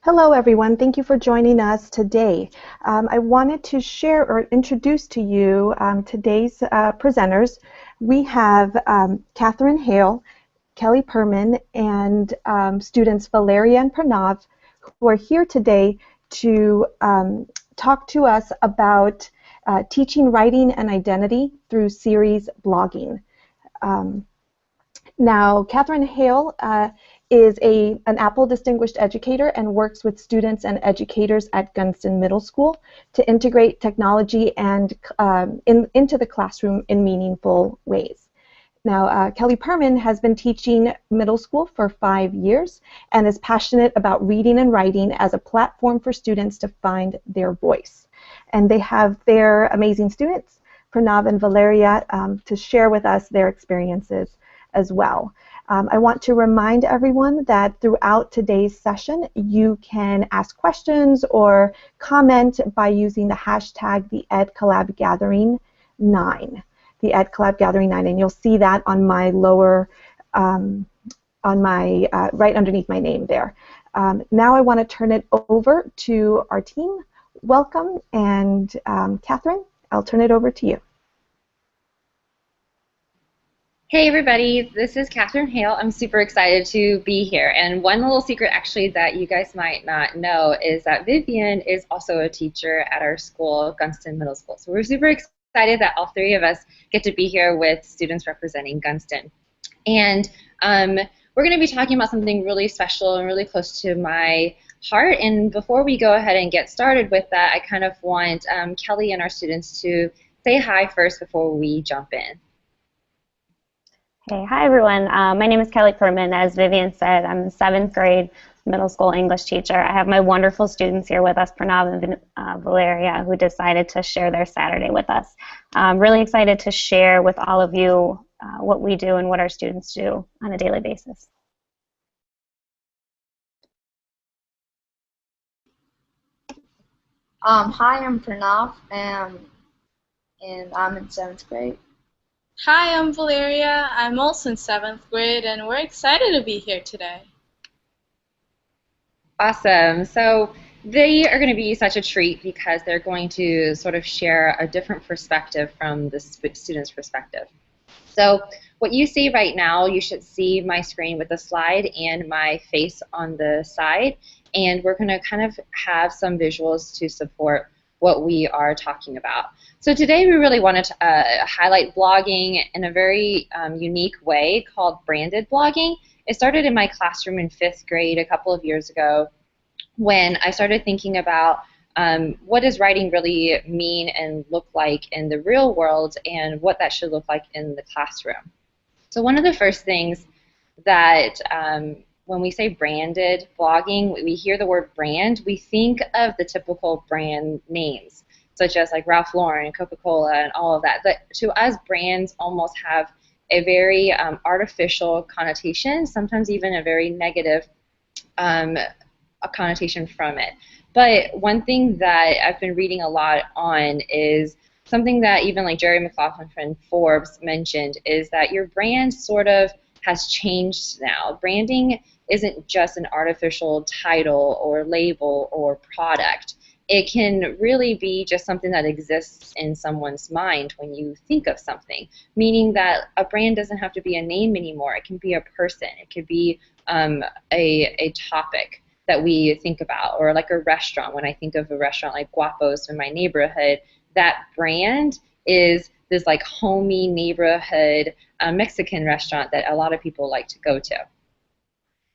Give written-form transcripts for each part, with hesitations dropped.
Hello, everyone. Thank you for joining us today. I wanted to share or introduce to you today's presenters. We have Catherine Hale, Kelly Perman, and students Valeria and Pranav, who are here today to talk to us about teaching writing and identity through series blogging. Now, Catherine Hale is an Apple Distinguished Educator and works with students and educators at Gunston Middle School to integrate technology and into the classroom in meaningful ways. Now, Kelly Perman has been teaching middle school for 5 years and is passionate about reading and writing as a platform for students to find their voice. And they have their amazing students, Pranav and Valeria, to share with us their experiences as well. I want to remind everyone that throughout today's session, you can ask questions or comment by using the hashtag #TheEdCollabGathering9. The #TheEdCollabGathering9, and you'll see that on my lower, right underneath my name there. Now I want to turn it over to our team. Welcome, and Catherine, I'll turn it over to you. Hey everybody, this is Catherine Hale. I'm super excited to be here. And one little secret actually that you guys might not know is that Vivian is also a teacher at our school, Gunston Middle School. So we're super excited that all three of us get to be here with students representing Gunston. And we're going to be talking about something really special and really close to my heart. And before we go ahead and get started with that, I kind of want Kelly and our students to say hi first before we jump in. Hey, hi everyone. My name is Kelly Perman. As Vivian said, I'm a 7th grade middle school English teacher. I have my wonderful students here with us, Pranav and Valeria, who decided to share their Saturday with us. I'm really excited to share with all of you what we do and what our students do on a daily basis. Hi, I'm Pranav, and I'm in 7th grade. Hi, I'm Valeria. I'm also in 7th grade, and we're excited to be here today. Awesome. So they are going to be such a treat because they're going to sort of share a different perspective from the student's perspective. So what you see right now, you should see my screen with the slide and my face on the side, and we're going to kind of have some visuals to support what we are talking about. So today we really wanted to highlight blogging in a very unique way called branded blogging. It started in my classroom in 5th grade a couple of years ago when I started thinking about what does writing really mean and look like in the real world and what that should look like in the classroom. So one of the first things that when we say branded blogging, we hear the word brand, we think of the typical brand names, such as like Ralph Lauren, Coca-Cola, and all of that. But to us, brands almost have a very artificial connotation, sometimes even a very negative connotation from it. But one thing that I've been reading a lot on is something that even like Jerry McLaughlin from Forbes mentioned, is that your brand sort of has changed now. Branding isn't just an artificial title or label or product. It can really be just something that exists in someone's mind when you think of something, meaning that a brand doesn't have to be a name anymore. It can be a person. It could be a topic that we think about, or like a restaurant. When I think of a restaurant like Guapo's in my neighborhood, that brand is this like homey neighborhood Mexican restaurant that a lot of people like to go to.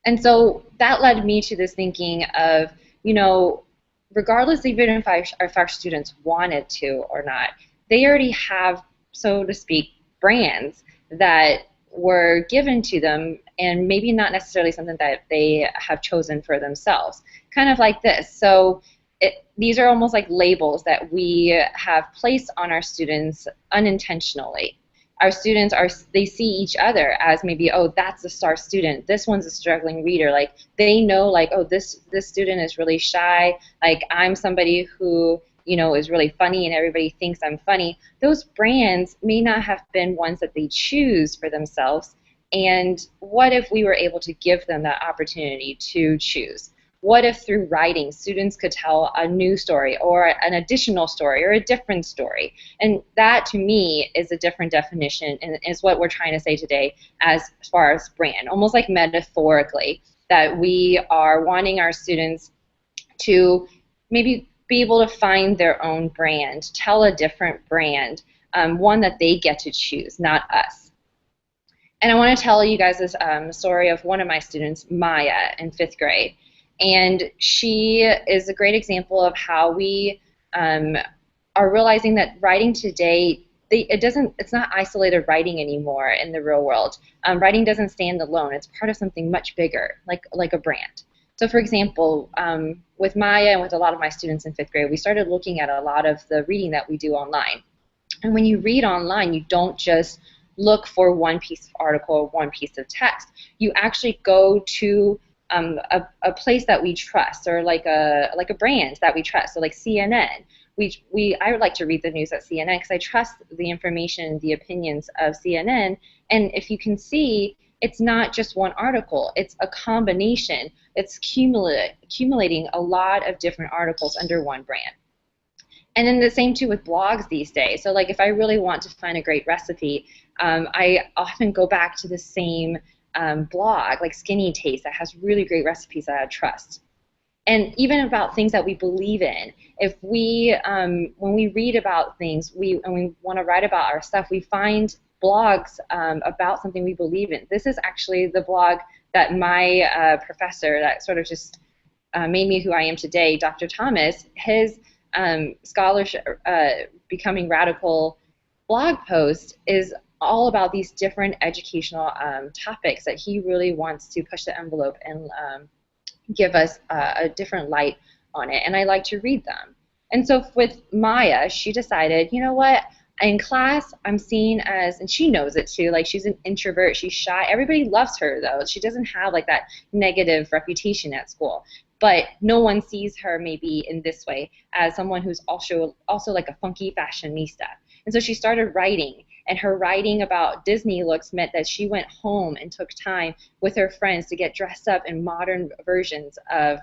And so that led me to this thinking of, you know, regardless even if our students wanted to or not, they already have, so to speak, brands that were given to them and maybe not necessarily something that they have chosen for themselves. Kind of like this. So these are almost like labels that we have placed on our students unintentionally. Our students they see each other as maybe, oh, that's a star student, this one's a struggling reader. Like they know, like, oh, this student is really shy, like I'm somebody who, you know, is really funny and everybody thinks I'm funny. Those brands may not have been ones that they choose for themselves. And what if we were able to give them that opportunity to choose? what if through writing students could tell a new story or an additional story or a different story? And that to me is a different definition and is what we're trying to say today as far as brand, almost like metaphorically, that we are wanting our students to maybe be able to find their own brand, tell a different brand, one that they get to choose, not us. And I want to tell you guys this story of one of my students, Maya, in 5th grade. And she is a great example of how we are realizing that writing today, it's not isolated writing anymore in the real world. Writing doesn't stand alone. It's part of something much bigger, like a brand. So for example, with Maya and with a lot of my students in 5th grade, we started looking at a lot of the reading that we do online. And when you read online, you don't just look for one piece of article or one piece of text. You actually go to a place that we trust, or like a brand that we trust. So like CNN. I would like to read the news at CNN because I trust the information, the opinions of CNN. And if you can see, it's not just one article. It's a combination. It's accumulating a lot of different articles under one brand. And then the same too with blogs these days. So like if I really want to find a great recipe, I often go back to the same blog, like Skinny Taste, that has really great recipes that I trust. And even about things that we believe in, if we, when we read about things, and we want to write about our stuff, we find blogs about something we believe in. This is actually the blog that my professor that sort of just made me who I am today, Dr. Thomas, his scholarship, Becoming Radical blog post is all about these different educational topics that he really wants to push the envelope and give us a different light on it. And I like to read them. And so with Maya, she decided, you know what, in class I'm seen as, and she knows it too, like she's an introvert, she's shy. Everybody loves her though. She doesn't have like that negative reputation at school. But no one sees her maybe in this way as someone who's also like a funky fashionista. And so she started writing, and her writing about Disney looks meant that she went home and took time with her friends to get dressed up in modern versions of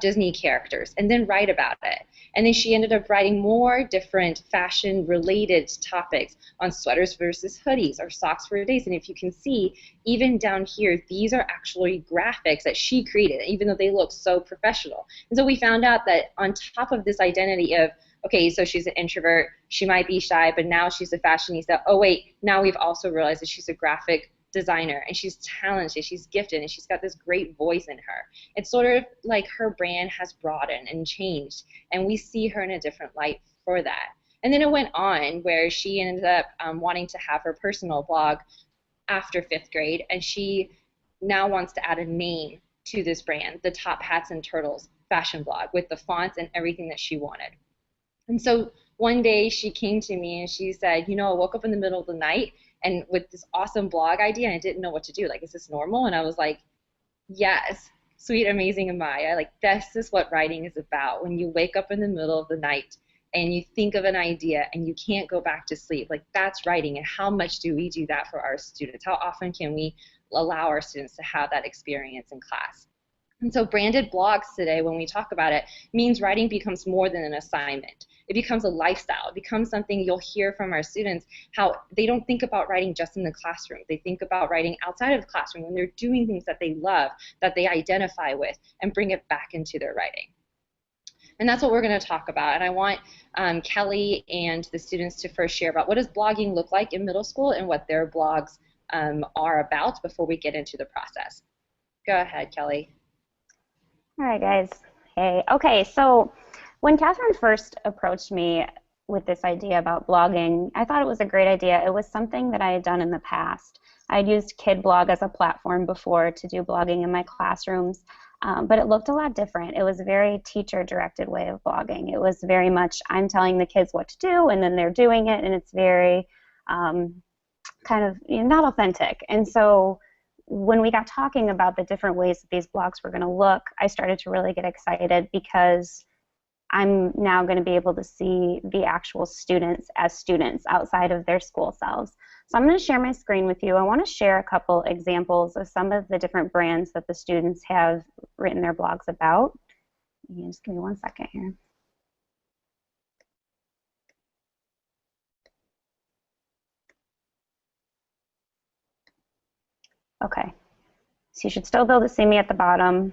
Disney characters and then write about it. And then she ended up writing more different fashion-related topics on sweaters versus hoodies or socks for days. And if you can see, even down here, these are actually graphics that she created, even though they look so professional. And so we found out that on top of this identity of, okay, so she's an introvert, she might be shy, but now she's a fashionista. Oh, wait, now we've also realized that she's a graphic designer, and she's talented, she's gifted, and she's got this great voice in her. It's sort of like her brand has broadened and changed, and we see her in a different light for that. And then it went on where she ended up wanting to have her personal blog after 5th grade, and she now wants to add a name to this brand, the Top Hats and Turtles fashion blog, with the fonts and everything that she wanted. And so one day she came to me and she said, you know, I woke up in the middle of the night and with this awesome blog idea, and I didn't know what to do. Like, is this normal? And I was like, yes, sweet, amazing Amaya. Like, this is what writing is about. When you wake up in the middle of the night and you think of an idea and you can't go back to sleep, like, that's writing. And how much do we do that for our students? How often can we allow our students to have that experience in class? And so branded blogs today, when we talk about it, means writing becomes more than an assignment. It becomes a lifestyle. It becomes something you'll hear from our students, how they don't think about writing just in the classroom. They think about writing outside of the classroom when they're doing things that they love, that they identify with, and bring it back into their writing. And that's what we're going to talk about. And I want Kelly and the students to first share about what does blogging look like in middle school and what their blogs are about before we get into the process. Go ahead, Kelly. All right, guys. Hey. Okay, so when Catherine first approached me with this idea about blogging, I thought it was a great idea. It was something that I had done in the past. I'd used KidBlog as a platform before to do blogging in my classrooms, but it looked a lot different. It was a very teacher-directed way of blogging. It was very much I'm telling the kids what to do, and then they're doing it, and it's very kind of not authentic. And so when we got talking about the different ways that these blogs were going to look, I started to really get excited because I'm now going to be able to see the actual students as students outside of their school selves. So I'm going to share my screen with you. I want to share a couple examples of some of the different brands that the students have written their blogs about. Just give me 1 second here. Okay, so you should still be able to see me at the bottom.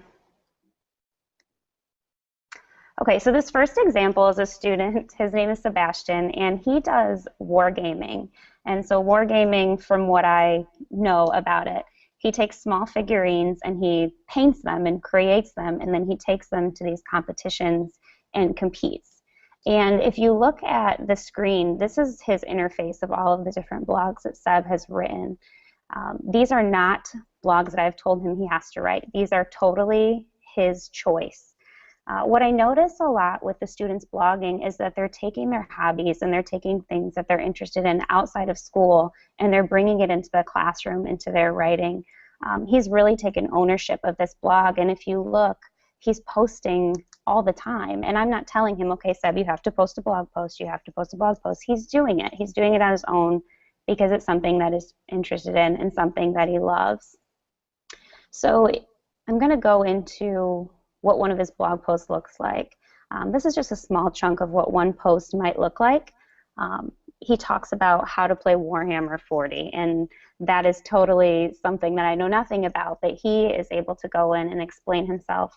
Okay, so this first example is a student. His name is Sebastian, and he does wargaming. And so wargaming, from what I know about it, he takes small figurines and he paints them and creates them, and then he takes them to these competitions and competes. And if you look at the screen, this is his interface of all of the different blogs that Seb has written. These are not blogs that I've told him he has to write. These are totally his choice. What I notice a lot with the students blogging is that they're taking their hobbies and they're taking things that they're interested in outside of school, and they're bringing it into the classroom, into their writing. He's really taken ownership of this blog, and if you look, he's posting all the time. And I'm not telling him, okay, Seb, you have to post a blog post, you have to post a blog post. He's doing it. He's doing it on his own because it's something that he's interested in and something that he loves. So I'm going to go into what one of his blog posts looks like. This is just a small chunk of what one post might look like. He talks about how to play Warhammer 40, and that is totally something that I know nothing about, but he is able to go in and explain himself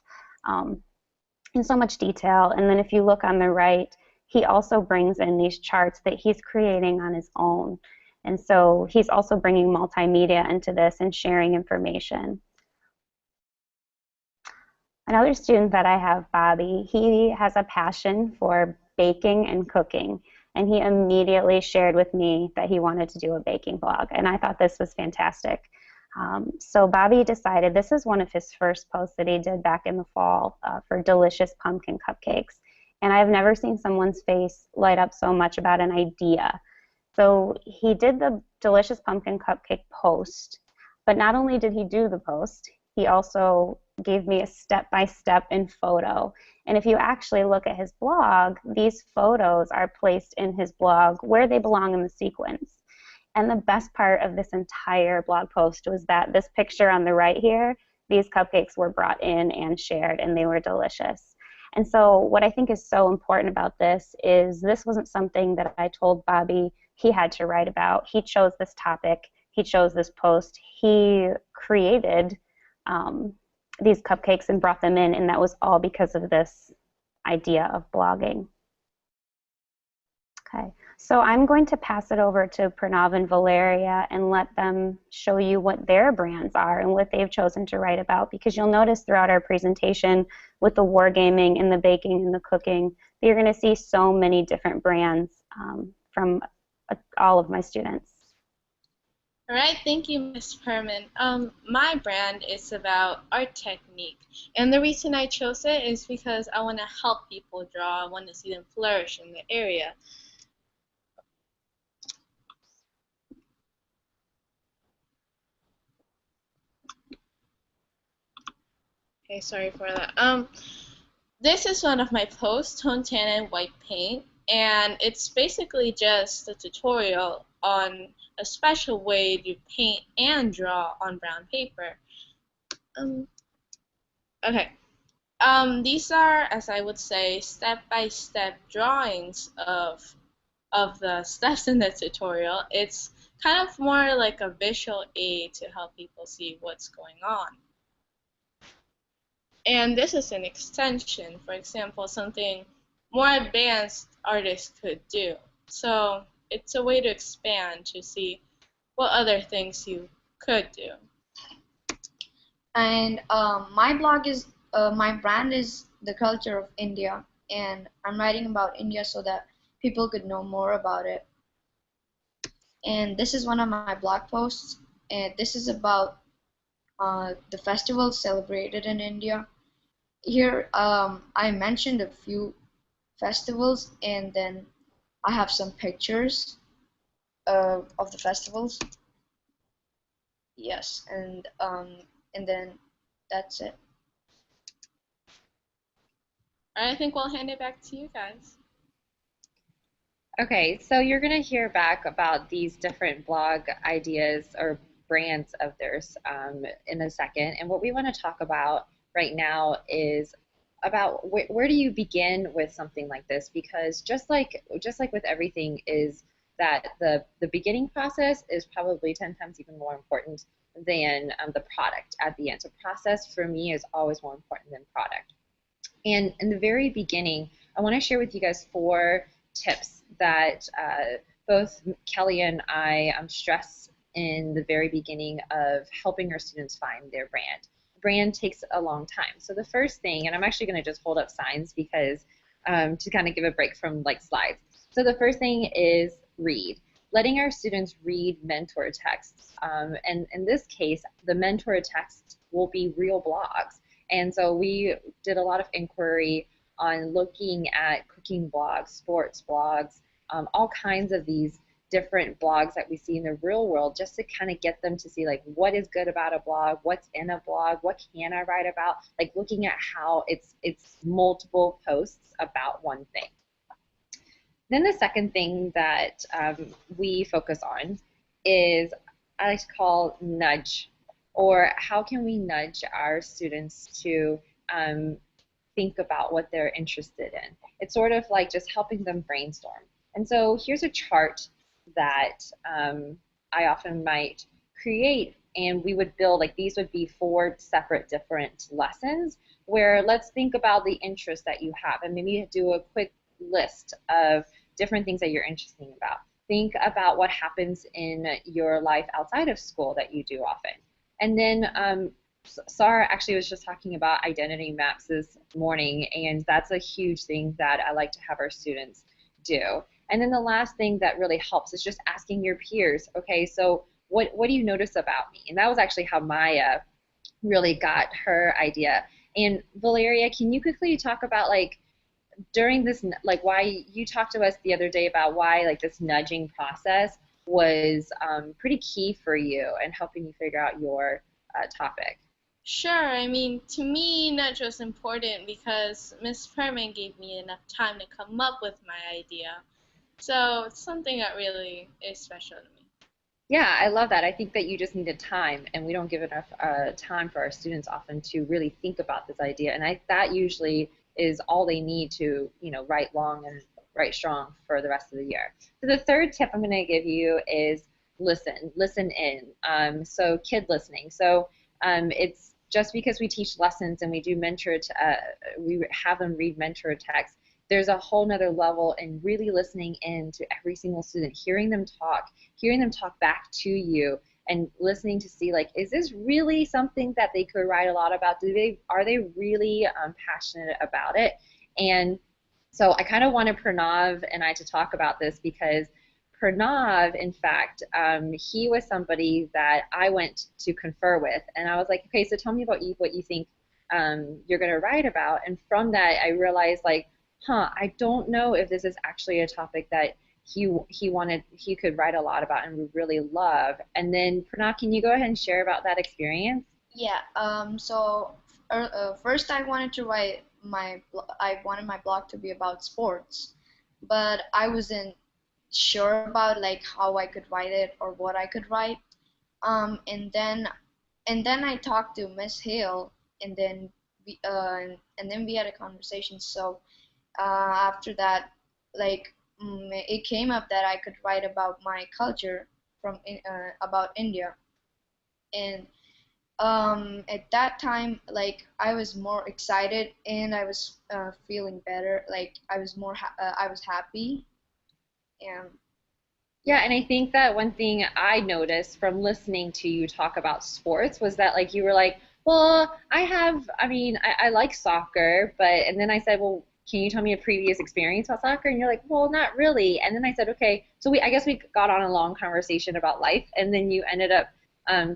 in so much detail. And then if you look on the right, he also brings in these charts that he's creating on his own. And so he's also bringing multimedia into this and sharing information. Another student that I have, Bobby, he has a passion for baking and cooking, and he immediately shared with me that he wanted to do a baking blog, and I thought this was fantastic. So Bobby decided, this is one of his first posts that he did back in the fall for delicious pumpkin cupcakes, and I've never seen someone's face light up so much about an idea. So he did the delicious pumpkin cupcake post, but not only did he do the post, he also gave me a step-by-step in photo. And if you actually look at his blog, these photos are placed in his blog where they belong in the sequence. And the best part of this entire blog post was that this picture on the right here, these cupcakes were brought in and shared, and they were delicious. And so what I think is so important about this is this wasn't something that I told Bobby he had to write about. He chose this topic. He chose this post. He created these cupcakes and brought them in, and that was all because of this idea of blogging. Okay, so I'm going to pass it over to Pranav and Valeria and let them show you what their brands are and what they've chosen to write about, because you'll notice throughout our presentation with the wargaming and the baking and the cooking, you're going to see so many different brands from all of my students. All right, thank you, Ms. Perman. My brand is about art technique, and the reason I chose it is because I want to help people draw. I want to see them flourish in the area. Okay, sorry for that. This is one of my posts, Tone Tan and White Paint, and it's basically just a tutorial on a special way to paint and draw on brown paper. Okay. These are, as I would say, step-by-step drawings of the steps in the tutorial. It's kind of more like a visual aid to help people see what's going on. And this is an extension, for example, something more advanced artists could do. So it's a way to expand to see what other things you could do. And my blog is, my brand is The Culture of India, and I'm writing about India so that people could know more about it. And this is one of my blog posts, and this is about the festivals celebrated in India. Here I mentioned a few festivals, and then I have some pictures of the festivals. Yes, and then that's it. I think we'll hand it back to you guys. Okay, so you're going to hear back about these different blog ideas or brands of theirs in a second. And what we want to talk about right now is about where do you begin with something like this? Because just like with everything is that the beginning process is probably 10 times even more important than the product at the end. So process for me is always more important than product. And in the very beginning, I want to share with you guys 4 tips that both Kelly and I stress in the very beginning of helping our students find their brand. Brand takes a long time. So the first thing, and I'm actually going to just hold up signs because to kind of give a break from like slides. So the first thing is read. Letting our students read mentor texts. And in this case, the mentor texts will be real blogs. And so we did a lot of inquiry on looking at cooking blogs, sports blogs, all kinds of these different blogs that we see in the real world, just to kind of get them to see like what is good about a blog, what's in a blog, what can I write about, like looking at how it's multiple posts about one thing. Then the second thing that we focus on is I like to call nudge, or how can we nudge our students to think about what they're interested in. It's sort of like just helping them brainstorm. And so here's a chart that I often might create, and we would build, like these would be 4 separate different lessons where let's think about the interest that you have and maybe do a quick list of different things that you're interested about. Think about what happens in your life outside of school that you do often. And then Sarah actually was just talking about identity maps this morning, and that's a huge thing that I like to have our students do. And then the last thing that really helps is just asking your peers, okay, so what do you notice about me? And that was actually how Maya really got her idea. And Valeria, can you quickly talk about like during this, like why you talked to us the other day about why like this nudging process was pretty key for you and helping you figure out your topic. Sure, I mean, to me, nudge was important because Miss Perman gave me enough time to come up with my idea. So it's something that really is special to me. Yeah, I love that. I think that you just needed time, and we don't give enough time for our students often to really think about this idea. And that usually is all they need to, write long and write strong for the rest of the year. So the third tip I'm going to give you is listen in. So kid listening. So it's just because we teach lessons and we do we have them read mentor text, there's a whole nother level in really listening in to every single student, hearing them talk back to you, and listening to see like, is this really something that they could write a lot about? Are they really passionate about it? And so I kind of wanted Pranav and I to talk about this because Pranav, in fact, he was somebody that I went to confer with, and I was like, okay, so tell me about what you think you're going to write about. And from that, I realized like, I don't know if this is actually a topic that he could write a lot about and would really love. And then Pranav, can you go ahead and share about that experience? Yeah. First, I wanted to write I wanted my blog to be about sports, but I wasn't sure about like how I could write it or what I could write. And then I talked to Miss Hale, and then we had a conversation. So after that, like it came up that I could write about my culture about India, and at that time, like I was more excited and I was feeling better. Like I was happy, and Yeah, and I think that one thing I noticed from listening to you talk about sports was that like you were like, well, I like soccer, and then I said, well, can you tell me a previous experience about soccer? And you're like, well, not really. And then I said, okay, so I guess we got on a long conversation about life, and then you ended up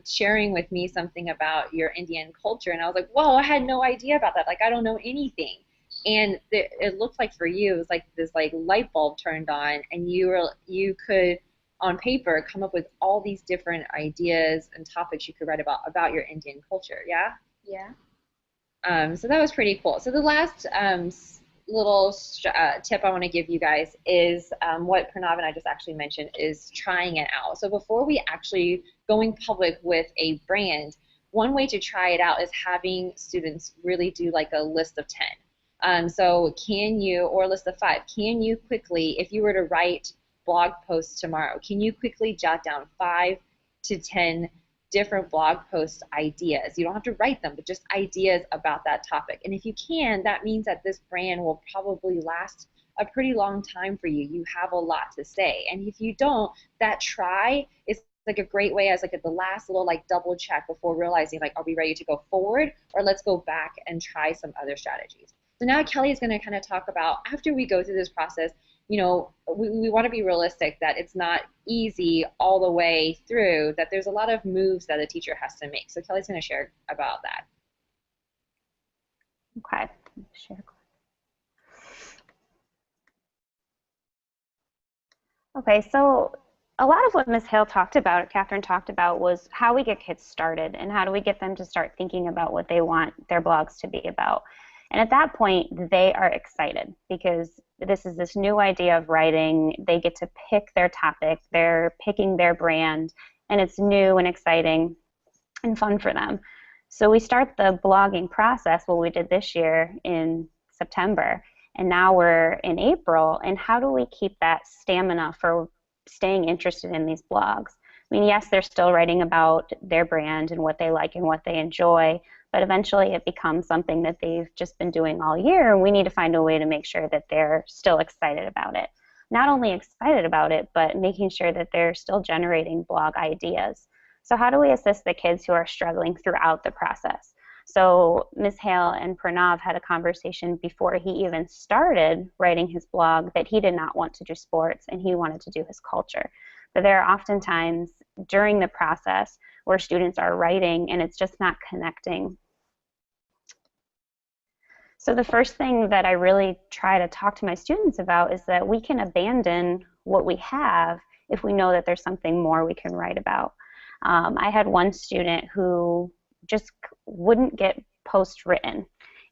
sharing with me something about your Indian culture, and I was like, whoa, I had no idea about that. Like, I don't know anything. And it looked like for you, it was like this like light bulb turned on, and you could on paper come up with all these different ideas and topics you could write about your Indian culture. Yeah. yeah. So that was pretty cool. So the last little tip I want to give you guys is what Pranav and I just actually mentioned is trying it out. So before we actually going public with a brand, one way to try it out is having students really do like a list of 10. So can you, or a list of 5, can you quickly, if you were to write blog posts tomorrow, can you quickly jot down 5 to 10 different blog post ideas? You don't have to write them, but just ideas about that topic. And if you can, that means that this brand will probably last a pretty long time for you. You have a lot to say. And if you don't, that try is like a great way as like at the last little like double check before realizing like, are we ready to go forward, or let's go back and try some other strategies. So now Kelly is going to kind of talk about, after we go through this process, you know, we want to be realistic that it's not easy all the way through, that there's a lot of moves that a teacher has to make. So Kelly's going to share about that. Okay. Share. Okay, so a lot of what Ms. Hale talked about, Catherine talked about, was how we get kids started and how do we get them to start thinking about what they want their blogs to be about. And at that point, they are excited because this is this new idea of writing. They get to pick their topic, they're picking their brand, and it's new and exciting and fun for them. So we start the blogging process, what we did this year in September, and now we're in April, and how do we keep that stamina for staying interested in these blogs? I mean, yes, they're still writing about their brand and what they like and what they enjoy, but eventually it becomes something that they've just been doing all year, and we need to find a way to make sure that they're still excited about it. Not only excited about it, but making sure that they're still generating blog ideas. So how do we assist the kids who are struggling throughout the process? So Ms. Hale and Pranav had a conversation before he even started writing his blog that he did not want to do sports and he wanted to do his culture. But there are often times during the process where students are writing and it's just not connecting. So the first thing that I really try to talk to my students about is that we can abandon what we have if we know that there's something more we can write about. I had one student who just wouldn't get posts written,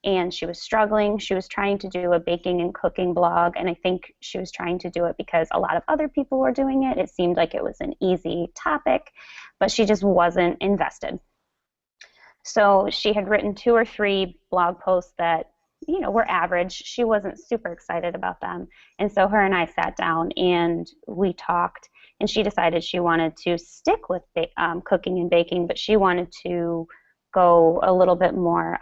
and she was struggling. She was trying to do a baking and cooking blog, and I think she was trying to do it because a lot of other people were doing it. It seemed like it was an easy topic, but she just wasn't invested. So she had written 2 or 3 blog posts that, you know, were average. She wasn't super excited about them, and so her and I sat down and we talked, and she decided she wanted to stick with cooking and baking, but she wanted to go a little bit more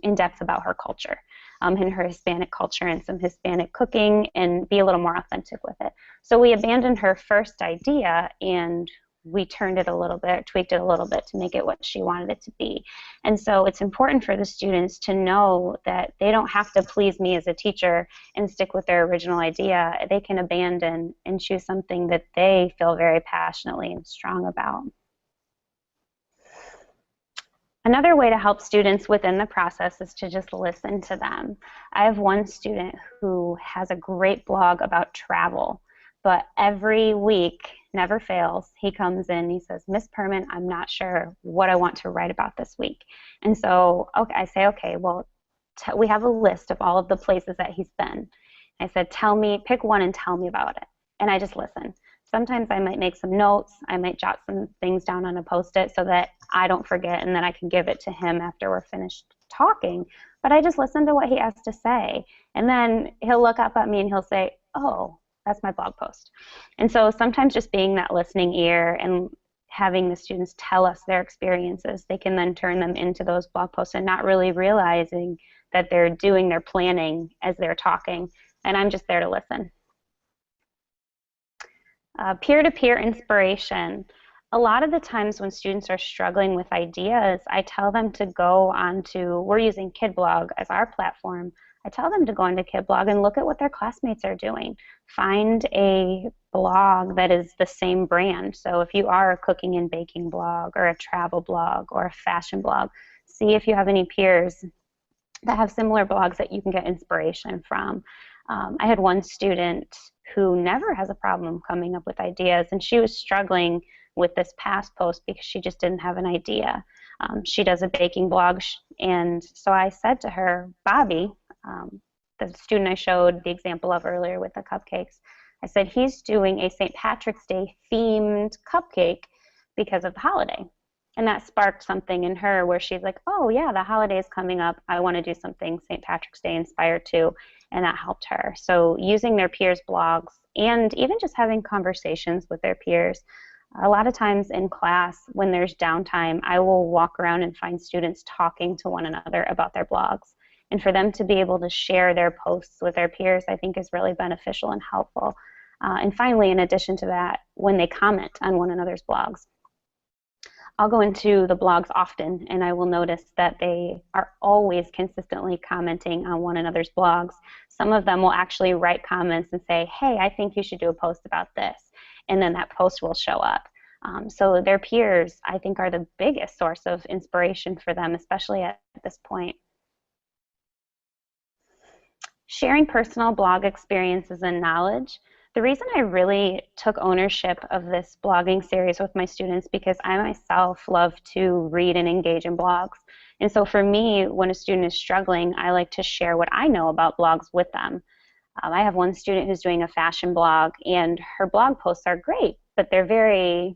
in depth about her culture, and her Hispanic culture and some Hispanic cooking, and be a little more authentic with it. So we abandoned her first idea and we turned it a little bit, tweaked it a little bit to make it what she wanted it to be. And so it's important for the students to know that they don't have to please me as a teacher and stick with their original idea. They can abandon and choose something that they feel very passionately and strong about. Another way to help students within the process is to just listen to them. I have one student who has a great blog about travel, but every week, never fails, he comes in and he says, Miss Perman, I'm not sure what I want to write about this week. And so I say, okay, well, we have a list of all of the places that he's been. I said, pick one and tell me about it. And I just listen. Sometimes I might make some notes. I might jot some things down on a Post-it so that I don't forget and then I can give it to him after we're finished talking. But I just listen to what he has to say. And then he'll look up at me and he'll say, oh, that's my blog post. And so sometimes just being that listening ear and having the students tell us their experiences, they can then turn them into those blog posts and not really realizing that they're doing their planning as they're talking. And I'm just there to listen. Peer-to-peer inspiration. A lot of the times when students are struggling with ideas, I tell them to go onto, we're using KidBlog as our platform, I tell them to go into KidBlog and look at what their classmates are doing. Find a blog that is the same brand. So if you are a cooking and baking blog or a travel blog or a fashion blog, see if you have any peers that have similar blogs that you can get inspiration from. I had one student who never has a problem coming up with ideas, and she was struggling with this past post because she just didn't have an idea. She does a baking blog, and so I said to her, Bobby, the student I showed the example of earlier with the cupcakes, I said he's doing a St. Patrick's Day themed cupcake because of the holiday. And that sparked something in her where she's like, oh yeah, the holiday is coming up. I want to do something St. Patrick's Day inspired too. And that helped her. So using their peers' blogs and even just having conversations with their peers. A lot of times in class, when there's downtime, I will walk around and find students talking to one another about their blogs. And for them to be able to share their posts with their peers, I think is really beneficial and helpful. And finally, in addition to that, when they comment on one another's blogs, I'll go into the blogs often, and I will notice that they are always consistently commenting on one another's blogs. Some of them will actually write comments and say, hey, I think you should do a post about this, and then that post will show up. So their peers, I think, are the biggest source of inspiration for them, especially at this point. Sharing personal blog experiences and knowledge. The reason I really took ownership of this blogging series with my students because I myself love to read and engage in blogs. And so for me, when a student is struggling, I like to share what I know about blogs with them. I have one student who's doing a fashion blog, and her blog posts are great, but they're very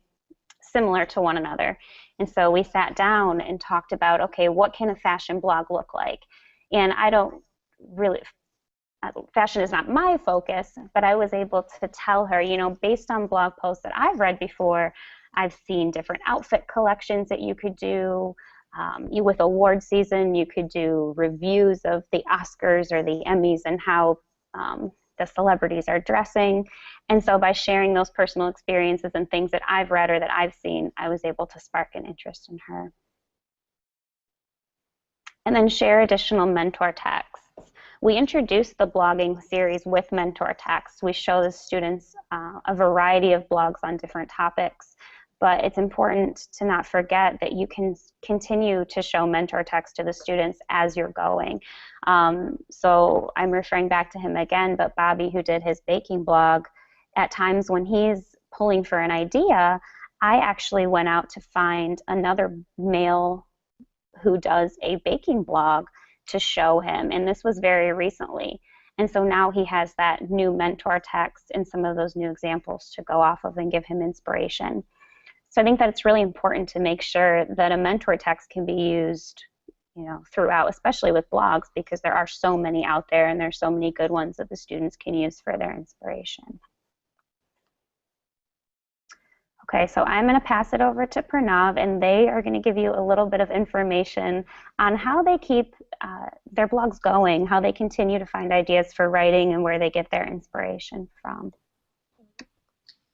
similar to one another. And so we sat down and talked about, okay, what can a fashion blog look like? And I don't really... fashion is not my focus, but I was able to tell her, you know, based on blog posts that I've read before, I've seen different outfit collections that you could do. With award season, you could do reviews of the Oscars or the Emmys and how the celebrities are dressing. And so by sharing those personal experiences and things that I've read or that I've seen, I was able to spark an interest in her. And then share additional mentor texts. We introduced the blogging series with mentor texts. We show the students a variety of blogs on different topics, but it's important to not forget that you can continue to show mentor text to the students as you're going. So I'm referring back to him again, but Bobby, who did his baking blog, at times when he's pulling for an idea, I actually went out to find another male who does a baking blog to show him, and this was very recently. And so now he has that new mentor text and some of those new examples to go off of and give him inspiration. So I think that it's really important to make sure that a mentor text can be used, you know, throughout, especially with blogs, because there are so many out there and there's so many good ones that the students can use for their inspiration. Okay, so I'm going to pass it over to Pranav, and they are going to give you a little bit of information on how they keep their blogs going, how they continue to find ideas for writing, and where they get their inspiration from.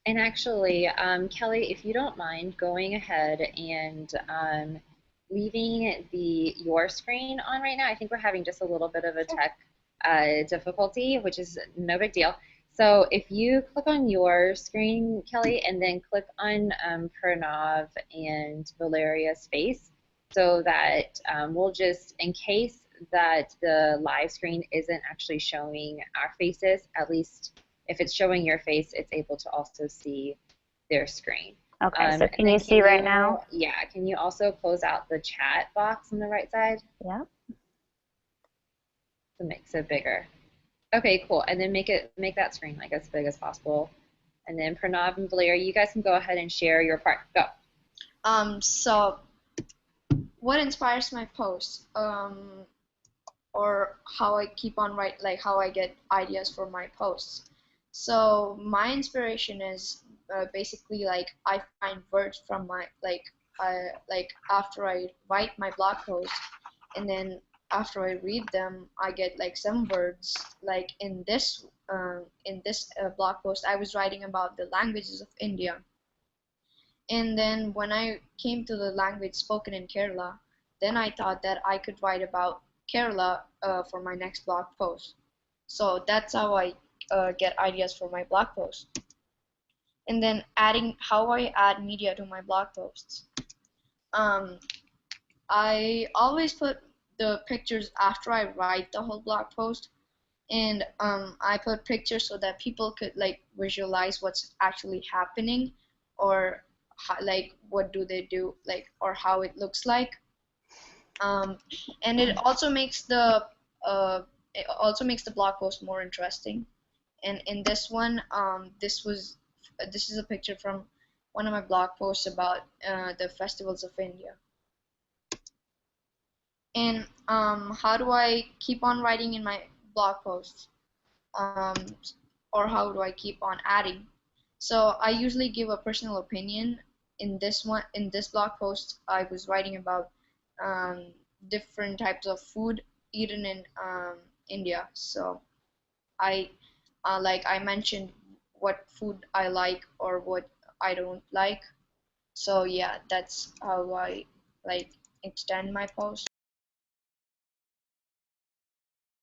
And actually, Kelly, if you don't mind going ahead and leaving your screen on right now. I think we're having just a little bit of a tech difficulty, which is no big deal. So if you click on your screen, Kelly, and then click on Pranav and Valeria's face, so that we'll just, in case that the live screen isn't actually showing our faces, at least if it's showing your face, it's able to also see their screen. Okay, so can you see right now? Yeah, can you also close out the chat box on the right side? Yeah. To make it bigger. Okay, cool. And then make that screen like as big as possible. And then Pranav and Valeria, you guys can go ahead and share your part. Go. So what inspires my posts? Or how I keep on how I get ideas for my posts. So my inspiration is basically like I find words from my after I write my blog post, and then after I read them, I get like some words. Like in this blog post, I was writing about the languages of India, and then when I came to the language spoken in Kerala, then I thought that I could write about Kerala for my next blog post. So that's how I get ideas for my blog posts. And then how I add media to my blog posts. I always put the pictures after I write the whole blog post, and I put pictures so that people could like visualize what's actually happening, or what do they do, or how it looks like. And it also makes the it also makes the blog post more interesting. And in this one, this is a picture from one of my blog posts about the festivals of India. And how do I keep on writing in my blog posts? Um, or how do I keep on adding? So I usually give a personal opinion. In this blog post, I was writing about um, different types of food eaten in India. So I like I mentioned what food I like or what I don't like. So yeah, that's how I like extend my post.